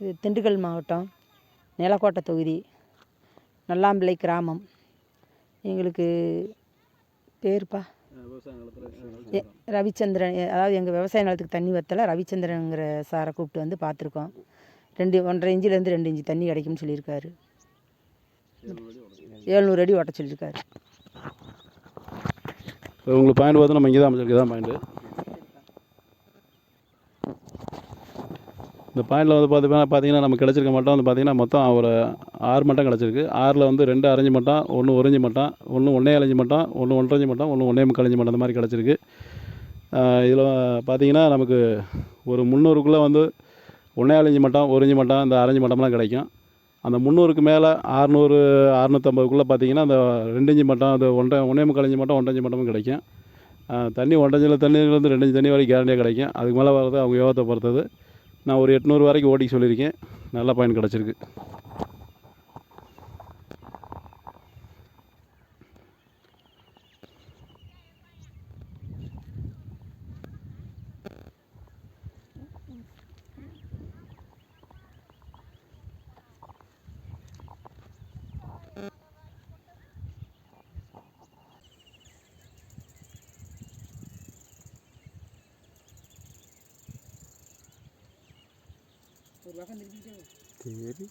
இது திண்டுக்கல் மாவட்டம் நிலக்கோட்டை தொகுதி நல்லாம்பிள்ளை கிராமம். எங்களுக்கு பேருப்பா ரவிச்சந்திரன். அதாவது எங்கள் விவசாய நிலத்துக்கு தண்ணி வற்றல ரவிச்சந்திரனுங்கிற சாரை கூப்பிட்டு வந்து பார்த்துருக்கோம். 1.5 இன்ச்சிலேருந்து 2 இன்ச்சு தண்ணி கிடைக்கும்னு சொல்லியிருக்காரு. 700 அடி ஓட்ட சொல்லியிருக்காரு. உங்களுக்கு பாயிண்ட் பார்த்து நம்ம இங்கே தான் அமைச்சிருக்கு தான் பாயிண்ட்டு. இந்த பாயிண்டில் வந்து பார்த்தீங்கன்னா நம்ம கிடச்சிருக்க மட்டம் வந்து பார்த்திங்கன்னா மொத்தம் ஒரு 6 மட்டம் கிடச்சிருக்கு. 6ல் வந்து 2 அரைஞ்சி மட்டம், 1 1 இன்ச்சு மட்டம், 1 1.25 இன்ச்சு மட்டம், 1 1.5 இன்ச்சு மட்டம், 1 1.25 இன்ச்சு மட்டம் அந்த மாதிரி கிடச்சிருக்கு. இதில் பார்த்திங்கன்னா நமக்கு ஒரு 300க்குள்ளே வந்து 1.25 இன்ச்சு மட்டம், 1 இன்ச்சு மட்டம், இந்த அரைஞ்சி மட்டம்லாம் கிடைக்கும். அந்த 300க்கு மேலே 600 650க்குள்ளே பார்த்திங்கன்னா அந்த 2 இன்ச்சு மட்டம், அது 1.25 இன்ச்சு மட்டம், 1.5 இன்ச்சு மட்டமும் கிடைக்கும். தண்ணி 1.5 இன்ச்சு தண்ணியிலேருந்து 2 இன்ச்சு தண்ணி வரைக்கும் கேரண்டியாக கிடைக்கும். அதுக்கு மேலே வர்றது அவங்க யோகத்தை பொறுத்தது. நான் ஒரு 800 வரைக்கும் ஓட்டிக்க சொல்லியிருக்கேன். நல்ல பாயிண்ட் கிடச்சிருக்கு. ஒரு வகை சரி